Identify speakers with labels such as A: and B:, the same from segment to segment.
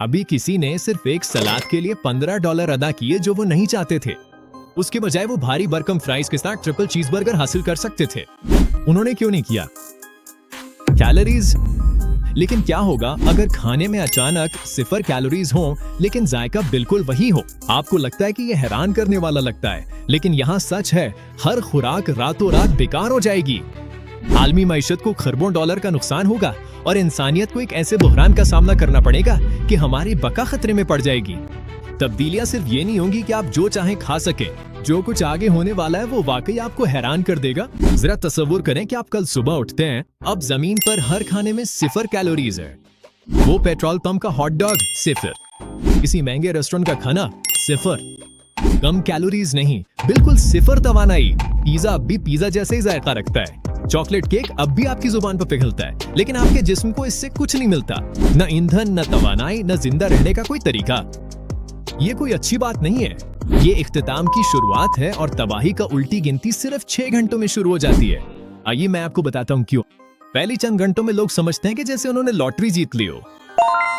A: अभी किसी ने सिर्फ एक सलाद के लिए $15 अदा किए जो वो नहीं चाहते थे। उसके बजाय वो भारी बरकम फ्राइज के साथ ट्रिपल चीजबर्गर हासिल कर सकते थे। उन्होंने क्यों नहीं किया? कैलोरीज। लेकिन क्या होगा अगर खाने में अचानक 0 कैलोरीज हो लेकिन जायका बिल्कुल वही हो? आपको लगता है कि यह हैरान करने वाला लगता है, लेकिन यहाँ सच है, हर खुराक रातों रात बेकार हो जाएगी। आलमी मईशत को खरबों डॉलर का नुकसान होगा और इंसानियत को एक ऐसे बहरान का सामना करना पड़ेगा कि हमारी बका खतरे में पड़ जाएगी। तब्दीलियां सिर्फ ये नहीं होंगी कि आप जो चाहें खा सके, जो कुछ आगे होने वाला है वो वाकई आपको हैरान कर देगा। जरा तस्वुर करें कि आप कल सुबह उठते हैं, अब जमीन पर हर खाने में 0 कैलोरीज है। वो पेट्रोल पंप का हॉट डॉग 0, किसी महंगे रेस्टोरेंट का खाना 0, कम कैलोरीज नहीं, बिल्कुल 0 तवानाई। पिज्जा अब भी पिज्जा जैसे ही जायका रखता है। चॉकलेट केक अब भी आपकी जुबान पर पिघलता है, लेकिन आपके जिस्म को इससे कुछ नहीं मिलता, न ईंधन, न तवानाई, न जिंदा रहने का कोई तरीका। ये कोई अच्छी बात नहीं है। ये इख्तिताम की शुरुआत है और तबाही का उल्टी गिनती सिर्फ 6 घंटों में शुरू हो जाती है। आइए मैं आपको बताता हूँ क्यों। पहली चंद घंटों में लोग समझते हैं कि जैसे उन्होंने लॉटरी जीत ली हो।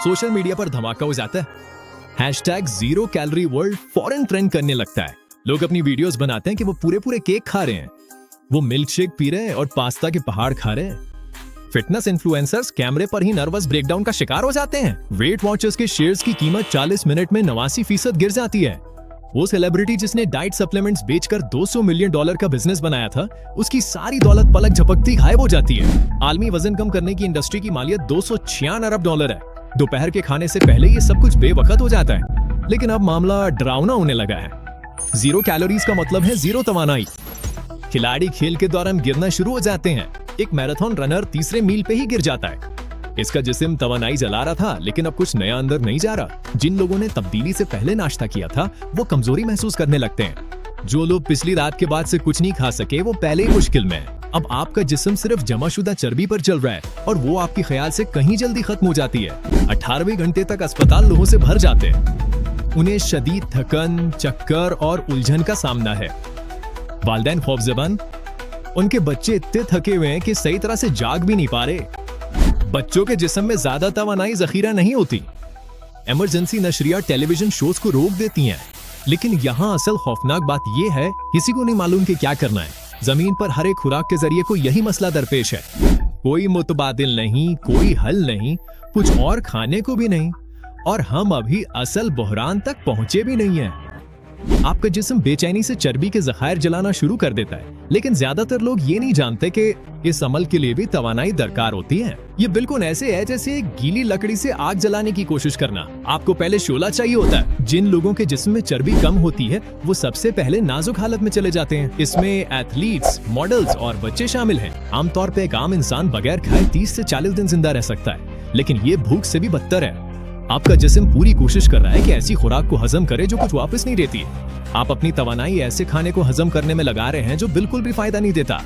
A: सोशल मीडिया पर धमाका हो जाता है। #0 कैलोरी वर्ल्ड फौरन ट्रेंड करने लगता है। लोग अपनी वीडियोस बनाते हैं कि वो पूरे केक खा रहे हैं, वो मिल्क शेक पी रहे हैं और पास्ता के पहाड़ खा रहे हैं। फिटनेस इन्फ्लुएंसर्स कैमरे पर ही नर्वस ब्रेकडाउन का शिकार हो जाते हैं। वेट वॉचर्स के शेयर्स की कीमत 40 मिनट में 89% गिर जाती है। वो सेलिब्रिटी जिसने डाइट सप्लीमेंट्स बेचकर $200 मिलियन का बिजनेस बनाया था, उसकी सारी दौलत पलक झपकती गायब हो जाती है। आलमी वजन कम करने की इंडस्ट्री की मालियत $296 अरब है। दोपहर के खाने से पहले ये सब कुछ बेवकत हो जाता है, लेकिन अब मामला डरावना होने लगा है। 0 कैलोरीज का मतलब है 0 तवानाई। खिलाड़ी खेल के दौरान गिरना शुरू हो जाते हैं। एक मैराथन रनर 3रे मील पे ही गिर जाता है। इसका जिस्म तवानाई जला रहा था, लेकिन अब कुछ नया अंदर नहीं जा रहा। जिन लोगों ने तब्दीली से पहले नाश्ता किया था, वो कमजोरी महसूस करने लगते हैं। जो लोग पिछली रात के बाद से कुछ नहीं खा सके, वो पहले ही मुश्किल में है। अब आपका जिस्म सिर्फ जमाशुदा चर्बी पर चल रहा है और वो आपके ख्याल से कहीं जल्दी खत्म हो जाती है। 18वें घंटे तक अस्पताल लोगों से भर जाते हैं। उन्हें शदीद थकन, चक्कर और उलझन का सामना है। वालिदैन खौफजबान, उनके बच्चे इतने थके हुए हैं कि सही तरह से जाग भी नहीं पा रहे। बच्चों के जिस्म में ज्यादा तवानाई जखीरा नहीं होती। इमरजेंसी नशरिया टेलीविजन शोज को रोक देती हैं, लेकिन यहाँ असल खौफनाक बात यह है, किसी को नहीं मालूम कि क्या करना है। जमीन पर हर एक खुराक के जरिए को यही मसला दरपेश है। कोई मुतबादिल नहीं, कोई हल नहीं, कुछ और खाने को भी नहीं, और हम अभी असल बहरान तक पहुंचे भी नहीं हैं। आपका जिस्म बेचैनी से चर्बी के जखायर जलाना शुरू कर देता है, लेकिन ज्यादातर लोग ये नहीं जानते कि इस अमल के लिए भी तवानाई दरकार होती है। ये बिल्कुल ऐसे है जैसे एक गीली लकड़ी से आग जलाने की कोशिश करना। आपको पहले शोला चाहिए होता है। जिन लोगों के जिस्म में चर्बी कम होती है, वो सबसे पहले नाजुक हालत में चले जाते हैं। इसमें एथलीट्स, मॉडल्स और बच्चे शामिल हैं। आमतौर पर एक आम इंसान बगैर खाए 30 से 40 दिन जिंदा रह सकता है, लेकिन ये भूख से भी बदतर है। आपका जिस्म पूरी कोशिश कर रहा है कि ऐसी खुराक को हजम करे जो कुछ वापस नहीं देती। आप अपनी तवानाई ऐसे खाने को हजम करने में लगा रहे हैं जो बिल्कुल भी फायदा नहीं देता।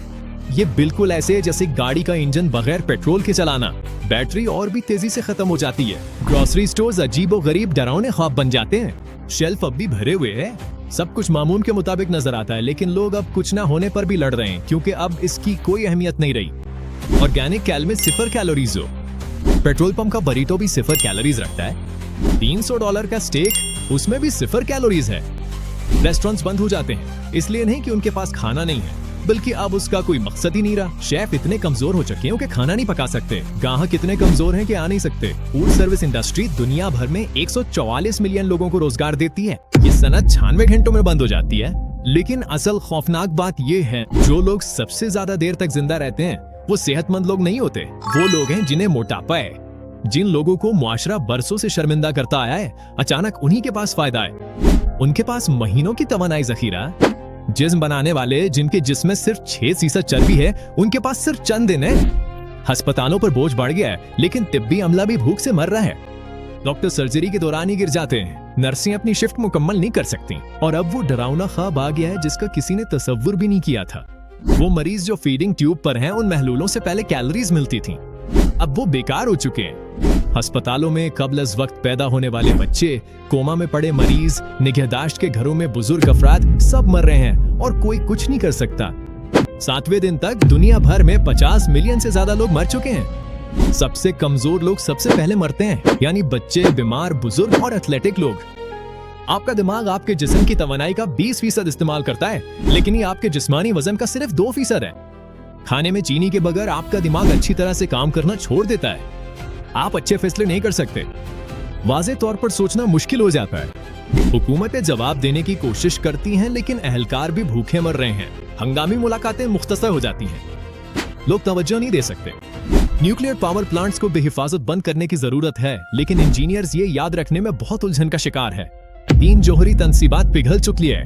A: ये बिल्कुल ऐसे है जैसे गाड़ी का इंजन बगैर पेट्रोल के चलाना। बैटरी और भी तेजी से खत्म हो जाती है। ग्रोसरी स्टोर्स अजीबोगरीब डरावने ख्वाब बन जाते हैं। शेल्फ अब भी भरे हुए हैं, सब कुछ मामूल के मुताबिक नजर आता है, लेकिन लोग अब कुछ ना होने पर भी लड़ रहे हैं, क्योंकि अब इसकी कोई अहमियत नहीं रही। ऑर्गेनिक कैल में 0 कैलोरीज हो। पेट्रोल पंप का बरीटो भी 0 कैलोरीज रखता है। $300 का स्टेक, उसमें भी 0 कैलोरीज है। रेस्टोरेंट्स बंद हो जाते हैं, इसलिए नहीं कि उनके पास खाना नहीं है, बल्कि अब उसका कोई मकसद ही नहीं रहा। शेफ इतने कमजोर हो चुके हैं कि खाना नहीं पका सकते। ग्राहक इतने कमजोर हैं कि आ नहीं सकते। फूड सर्विस इंडस्ट्री दुनिया भर में 144 मिलियन लोगों को रोजगार देती है। ये सनत 96 घंटों में बंद हो जाती है। लेकिन असल खौफनाक बात ये है, जो लोग सबसे ज्यादा देर तक जिंदा रहते हैं वो सेहतमंद लोग नहीं होते। वो लोग हैं जिन्हें मोटापा है। जिन लोगों को मुआशरा बरसों से शर्मिंदा करता आया है, अचानक उन्हीं के पास फायदा है। उनके पास महीनों की तवानाई जखीरा। जिस्म बनाने वाले जिनके जिस्म में सिर्फ 6% चर्बी है, उनके पास सिर्फ चंद दिन है। अस्पतालों पर बोझ बढ़ गया है, लेकिन तिब्बी अमला भी भूख से मर रहा है। डॉक्टर सर्जरी के दौरान ही गिर जाते हैं। नर्सें अपनी शिफ्ट मुकम्मल नहीं कर सकती। और अब वो डरावना ख्वाब आ गया है जिसका किसी ने तसव्वुर भी नहीं किया था। वो मरीज जो फीडिंग ट्यूब पर हैं, उन महलूलों से पहले कैलोरीज मिलती थीं, अब वो बेकार हो चुके हैं। अस्पतालों में कब्ल अज़ वक्त पैदा होने वाले बच्चे, कोमा में पड़े मरीज, निगहदाश्त के घरों में बुजुर्ग अफराद सब मर रहे हैं और कोई कुछ नहीं कर सकता। 7वें दिन तक दुनिया भर में 50 मिलियन से ज्यादा लोग मर चुके हैं। सबसे कमजोर लोग सबसे पहले मरते हैं, यानी बच्चे, बीमार, बुजुर्ग और एथलेटिक लोग। आपका दिमाग आपके जिस्म की तवानाई का 20% इस्तेमाल करता है, लेकिन ये आपके जिस्मानी वजन का सिर्फ 2% है। खाने में चीनी के बगैर आपका दिमाग अच्छी तरह से काम करना छोड़ देता है। आप अच्छे फैसले नहीं कर सकते, वाज़े तौर पर सोचना मुश्किल हो जाता है। हुकूमतें जवाब देने की कोशिश करती हैं, लेकिन अहलकार भी भूखे मर रहे हैं। हंगामी मुलाकातें मुख्तसर हो जाती हैं, लोग तवज्जो नहीं दे सकते। न्यूक्लियर पावर प्लांट्स को बेहिफाजत बंद करने की जरूरत है, लेकिन इंजीनियर्स ये याद रखने में बहुत उलझन का शिकार है। 3 जौहरी तनसीबात पिघल चुकी है।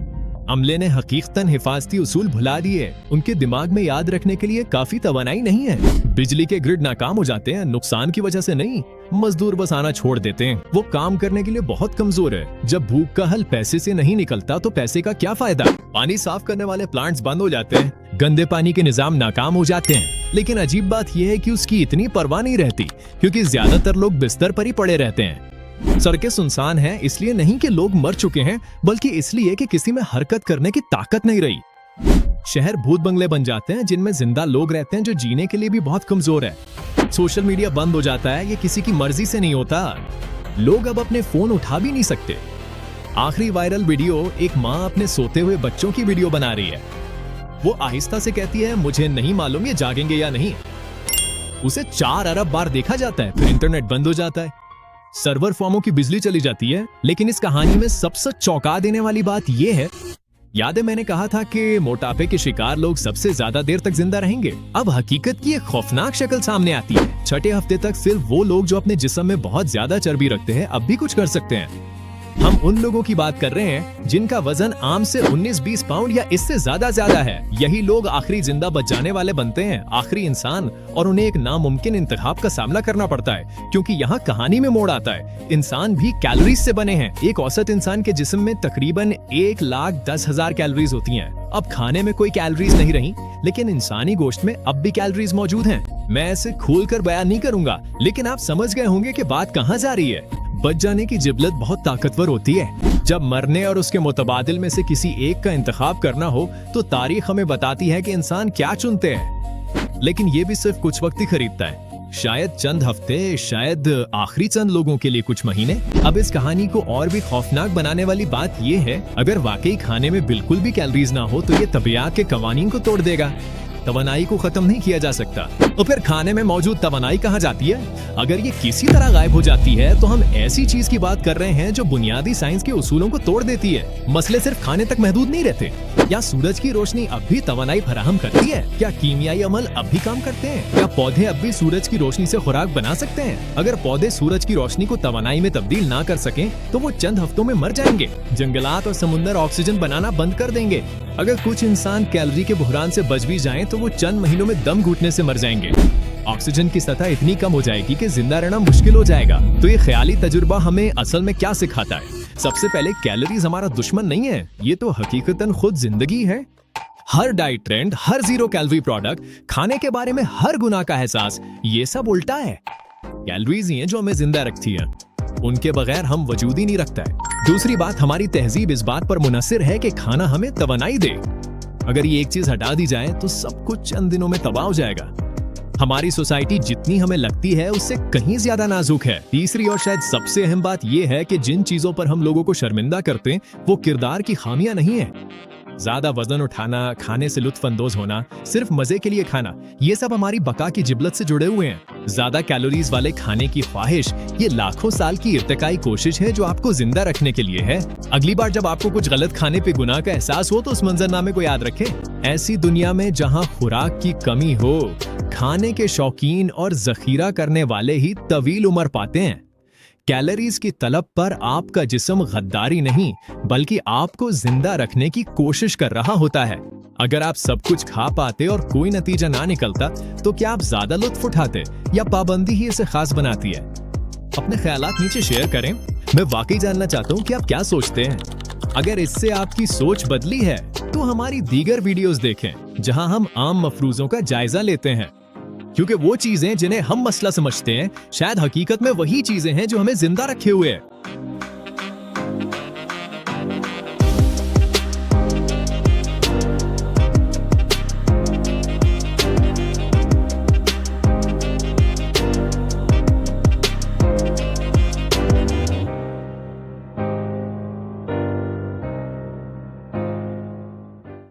A: अमले ने हकीकतन हिफाजती उसूल भुला दिए। उनके दिमाग में याद रखने के लिए काफी तवानाई नहीं है। बिजली के ग्रिड नाकाम हो जाते हैं, नुकसान की वजह से नहीं। मजदूर बस आना छोड़ देते हैं, वो काम करने के लिए बहुत कमजोर है। जब भूख का हल पैसे से नहीं निकलता तो पैसे का क्या फायदा। पानी साफ करने वाले प्लांट्स बंद हो जाते हैं, गंदे पानी के निजाम नाकाम हो जाते हैं। लेकिन अजीब बात यह है कि उसकी इतनी परवाह नहीं रहती, क्योंकि ज्यादातर लोग बिस्तर पर ही पड़े रहते हैं। सड़कें सुनसान हैं, इसलिए नहीं कि लोग मर चुके हैं, बल्कि इसलिए कि किसी में हरकत करने की ताकत नहीं रही। शहर भूत बंगले बन जाते हैं, जिनमें जिंदा लोग रहते हैं जो जीने के लिए भी बहुत कमजोर है। सोशल मीडिया बंद हो जाता है, ये किसी की मर्जी से नहीं होता। लोग अब अपने फोन उठा भी नहीं सकते। आखिरी वायरल वीडियो एक माँ अपने सोते हुए बच्चों की वीडियो बना रही है। वो आहिस्ता से कहती है, मुझे नहीं मालूम ये जागेंगे या नहीं। उसे 4 अरब बार देखा जाता है, फिर इंटरनेट बंद हो जाता है, सर्वर फॉर्मों की बिजली चली जाती है। लेकिन इस कहानी में सबसे चौंका देने वाली बात यह है, याद है मैंने कहा था कि मोटापे के शिकार लोग सबसे ज्यादा देर तक जिंदा रहेंगे। अब हकीकत की एक खौफनाक शक्ल सामने आती है। छठे हफ्ते तक सिर्फ वो लोग जो अपने जिस्म में बहुत ज्यादा चर्बी रखते हैं अब भी कुछ कर सकते हैं। हम उन लोगों की बात कर रहे हैं जिनका वजन आम से 19-20 पाउंड या इससे ज्यादा है। यही लोग आखिरी जिंदा बच जाने वाले बनते हैं, आखिरी इंसान, और उन्हें एक नामुमकिन इंतखाब का सामना करना पड़ता है, क्योंकि यहाँ कहानी में मोड़ आता है। इंसान भी कैलोरीज से बने हैं। एक औसत इंसान के जिस्म में तकरीबन 1,10,000 कैलोरीज होती हैं। अब खाने में कोई कैलोरीज नहीं रही, लेकिन इंसानी गोश्त में अब भी कैलोरीज मौजूद हैं। मैं ऐसे खोलकर बयान नहीं करूंगा, लेकिन आप समझ गए होंगे कि बात कहाँ जा रही है। बच जाने की जिबलत बहुत ताकतवर होती है। जब मरने और उसके मुतबादिल में से किसी एक का इंतखाब करना हो तो तारीख हमें बताती है कि इंसान क्या चुनते हैं। लेकिन ये भी सिर्फ कुछ वक्त ही खरीदता है, शायद चंद हफ्ते, शायद आखिरी चंद लोगों के लिए कुछ महीने। अब इस कहानी को और भी खौफनाक बनाने वाली बात यह है, अगर वाकई खाने में बिल्कुल भी कैलोरीज ना हो तो ये तबीयत के कवानीन को तोड़ देगा। तवानाई को खत्म नहीं किया जा सकता, तो फिर खाने में मौजूद तवानाई कहाँ जाती है? अगर ये किसी तरह गायब हो जाती है तो हम ऐसी चीज की बात कर रहे हैं जो बुनियादी साइंस के उसूलों को तोड़ देती है। मसले सिर्फ खाने तक महदूद नहीं रहते। क्या सूरज की रोशनी अब भी तवानाई फराहम करती है? क्या कीमियाई अमल अब भी काम करते हैं? क्या पौधे अब भी सूरज की रोशनी से खुराक बना सकते हैं? अगर पौधे सूरज की रोशनी को तवानाई में तब्दील ना कर सकें तो वो चंद हफ्तों में मर जाएंगे। जंगलात और समुद्र ऑक्सीजन बनाना बंद कर देंगे। अगर कुछ इंसान कैलोरी के बुहरान से बच भी जाएं तो वो चंद महीनों में दम घुटने से मर जाएंगे। ऑक्सीजन की सतह इतनी कम हो जाएगी कि जिंदा रहना मुश्किल हो जाएगा। तो ये ख्याली तजुर्बा हमें असल में क्या सिखाता है? सबसे पहले कैलोरीज हमारा दुश्मन नहीं है, ये तो हकीकतन खुद जिंदगी है। हर डाइट ट्रेंड, हर 0 कैलोरी प्रोडक्ट, खाने के बारे में हर गुनाह का एहसास, ये सब उल्टा है। कैलोरीज ही हैं जो हमें जिंदा रखती है, उनके बगैर हम वजूद ही नहीं रखता है। दूसरी बात, हमारी तहजीब इस बात पर मुनसिर है कि खाना हमें तवानाई दे। अगर ये एक चीज हटा दी जाए तो सब कुछ चंद दिनों में तबाह हो जाएगा। हमारी सोसाइटी जितनी हमें लगती है उससे कहीं ज्यादा नाजुक है। तीसरी और शायद सबसे अहम बात यह है कि जिन चीजों पर हम लोगों को शर्मिंदा करते हैं वो किरदार की खामियां नहीं है। ज्यादा वजन उठाना, खाने से लुत्फ अंदोज होना, सिर्फ मजे के लिए खाना, ये सब हमारी बका की जिबलत से जुड़े हुए हैं। ज्यादा कैलोरीज वाले खाने की ख्वाहिश ये लाखों साल की इर्तिकाई कोशिश है जो आपको जिंदा रखने के लिए है। अगली बार जब आपको कुछ गलत खाने पे गुनाह का एहसास हो तो उस मंजरनामे को याद रखें। ऐसी दुनिया में जहां खुराक की कमी हो, खाने के शौकीन और जखीरा करने वाले ही तवील उम्र पाते हैं। कैलोरीज की तलब पर आपका जिस्म गद्दारी नहीं बल्कि आपको जिंदा रखने की कोशिश कर रहा होता है। अगर आप सब कुछ खा पाते और कोई नतीजा ना निकलता तो क्या आप ज्यादा लुत्फ उठाते या पाबंदी ही इसे खास बनाती है? अपने ख्यालात नीचे शेयर करें। मैं वाकई जानना चाहता हूँ कि आप क्या सोचते हैं। अगर इससे आपकी सोच बदली है तो हमारी दीगर वीडियोस देखें जहां हम आम मफरूजों का जायजा लेते हैं, क्योंकि वो चीजें जिन्हें हम मसला समझते हैं शायद हकीकत में वही चीजें हैं जो हमें जिंदा रखे हुए हैं।